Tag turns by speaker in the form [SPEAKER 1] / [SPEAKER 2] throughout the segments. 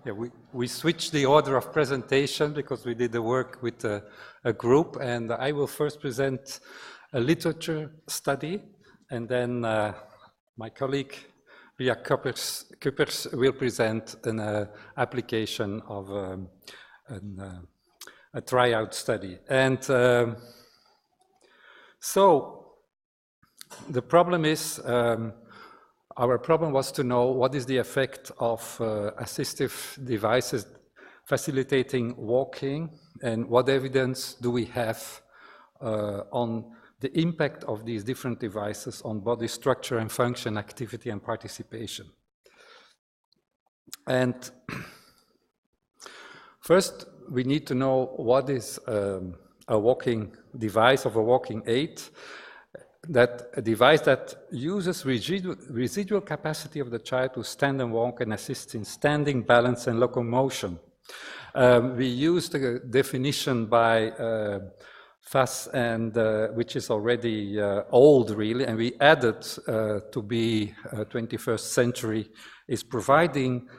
[SPEAKER 1] Yeah, we switched the order of presentation because we did the work with a group, and I will first present a literature study, and then my colleague Ria Kuppers will present an application of a tryout study. And so the problem is, our problem was to know what is the effect of assistive devices facilitating walking, and what evidence do we have on the impact of these different devices on body structure and function, activity and participation. And first, we need to know what is a walking device of a walking aid. That a device that uses residual capacity of the child to stand and walk and assist in standing, balance, and locomotion. We used a definition by Fass, and which is already old, really, and we added to be 21st century, is providing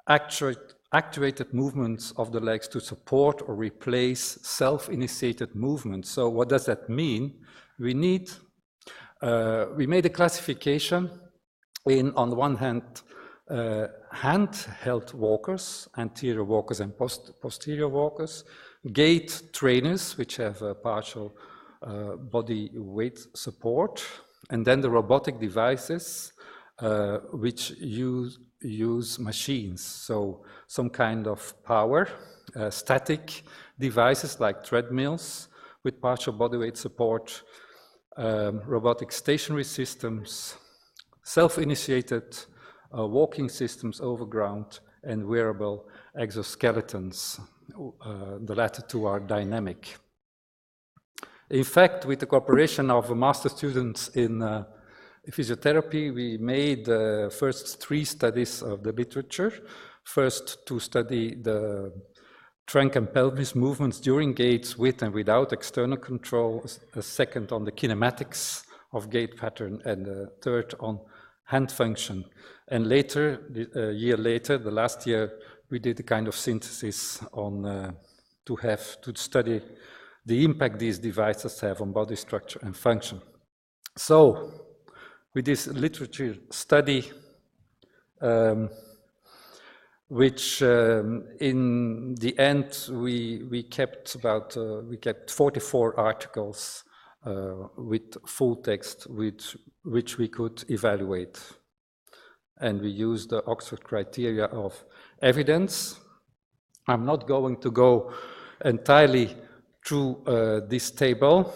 [SPEAKER 1] actuated movements of the legs to support or replace self-initiated movements. So what does that mean? We made a classification in, on the one hand, hand-held walkers, anterior walkers and posterior walkers, gait trainers, which have a partial body weight support, and then the robotic devices, which use machines, so some kind of power, static devices like treadmills with partial body weight support, robotic stationary systems, self-initiated walking systems overground, and wearable exoskeletons. The latter two are dynamic. In fact, with the cooperation of master students in physiotherapy, we made the first 3 studies of the literature. First, to study the trunk and pelvis movements during gaits with and without external control, a second on the kinematics of gait pattern, and a third on hand function. And later, a year later, the last year, we did a kind of synthesis on to study the impact these devices have on body structure and function. So, with this literature study, which in the end we kept 44 articles with full text, which we could evaluate, and we used the Oxford criteria of evidence. I'm not going to go entirely through this table.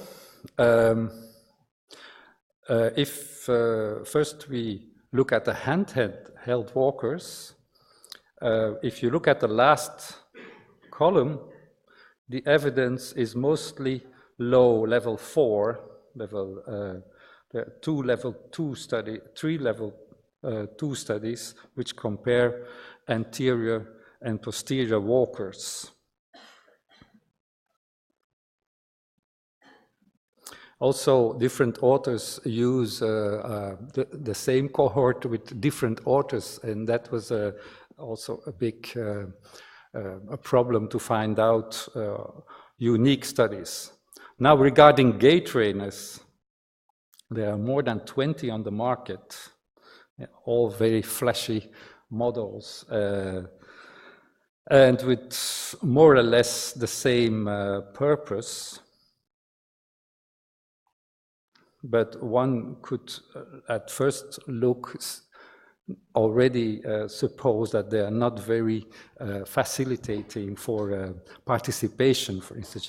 [SPEAKER 1] If first we look at the handheld walkers. If you look at the last column, the evidence is mostly low, level 4, level 2, level 2 study, 3 level 2 studies, which compare anterior and posterior walkers. Also, different authors use the same cohort with different authors, and that was also a big a problem to find out unique studies. Now, regarding gait trainers, there are more than 20 on the market, all very flashy models, and with more or less the same purpose. But one could, at first look, already suppose that they are not very facilitating for participation. For instance,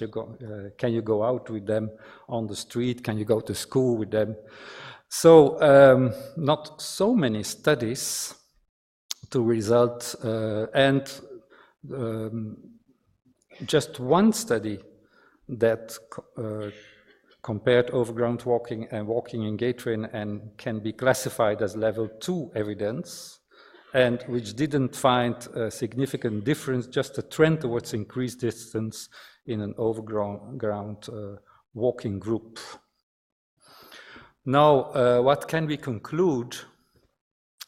[SPEAKER 1] can you go out with them on the street? Can you go to school with them? So not so many studies to result, and just one study that compared overground walking and walking in gait train and can be classified as level 2 evidence, and which didn't find a significant difference, just a trend towards increased distance in an overground walking group. Now, what can we conclude?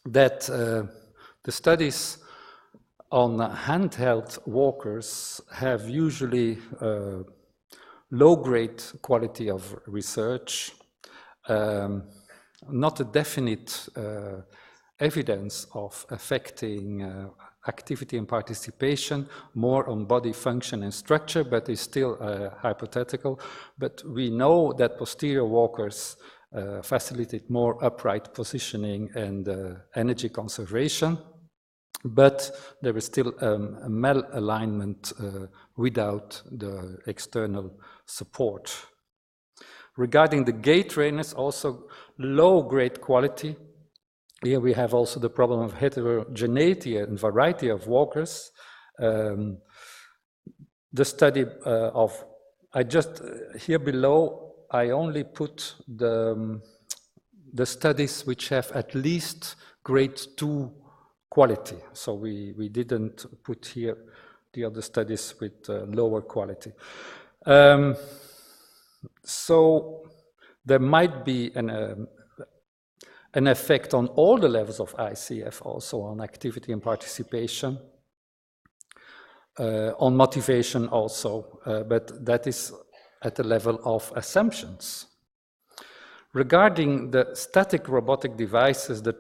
[SPEAKER 1] That the studies on handheld walkers have usually low-grade quality of research, not a definite evidence of affecting activity and participation, more on body function and structure, but is still hypothetical. But we know that posterior walkers facilitate more upright positioning and energy conservation, but there is still a malalignment without the external support. Regarding the gait trainers, also low-grade quality. Here we have also the problem of heterogeneity and variety of walkers. The study here below, I only put the studies which have at least grade 2 quality. So we didn't put here the other studies with lower quality. So there might be an effect on all the levels of ICF, also on activity and participation, on motivation also, but that is at the level of assumptions. Regarding the static robotic devices, the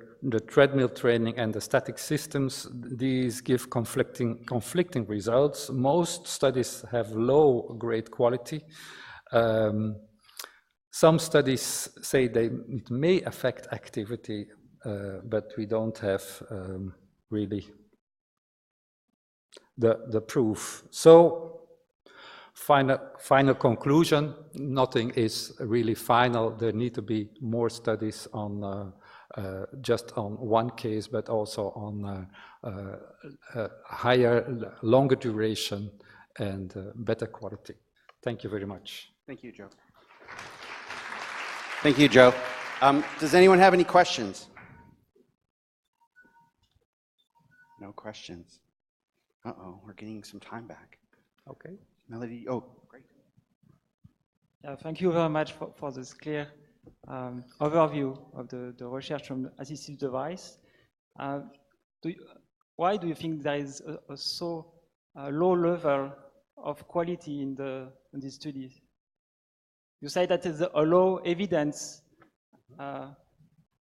[SPEAKER 1] treadmill training and the static systems, these give conflicting results. Most studies have low grade quality. Some studies say it may affect activity, but we don't have really the proof. So, final conclusion, nothing is really final. There need to be more studies on just on one case, but also on higher, longer duration and better quality. Thank you very much.
[SPEAKER 2] Thank you, Joe. Thank you, Joe. Does anyone have any questions? No questions. Uh-oh, we're getting some time back.
[SPEAKER 1] Okay.
[SPEAKER 2] Melody, oh, great.
[SPEAKER 3] Thank you very much for this clear overview of the research on assistive device. Why do you think there is a so low level of quality in these studies? You say that is a low evidence of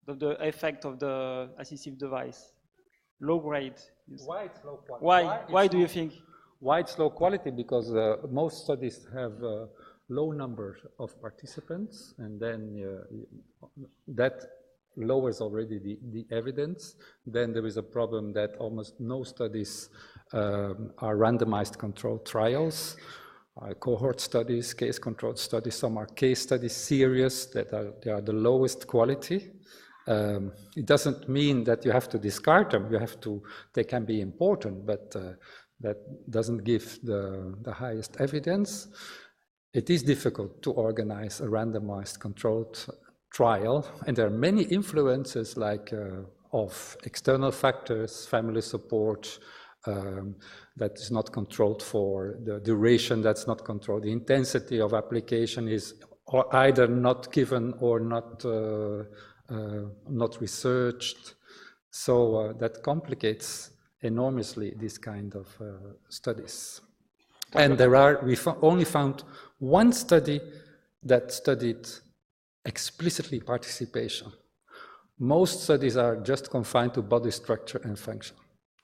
[SPEAKER 3] the effect of the assistive device, low grade.
[SPEAKER 1] Why it's low quality?
[SPEAKER 3] Why do you think?
[SPEAKER 1] Why it's low quality? Because most studies have low numbers of participants, and then that lowers already the evidence. Then there is a problem that almost no studies are randomized controlled trials. Cohort studies, case controlled studies, some are case studies series that are the lowest quality. It doesn't mean that you have to discard them. They can be important, but that doesn't give the highest evidence. It is difficult to organize a randomized controlled trial, and there are many influences like of external factors, family support, that is not controlled for the duration, that's not controlled. The intensity of application is either not given or not researched. So that complicates enormously this kind of studies. And we only found one study that studied explicitly participation. Most studies are just confined to body structure and function.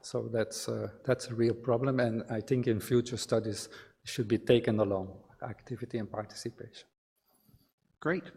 [SPEAKER 1] So that's a real problem, and I think in future studies should be taken along, activity and participation.
[SPEAKER 2] Great.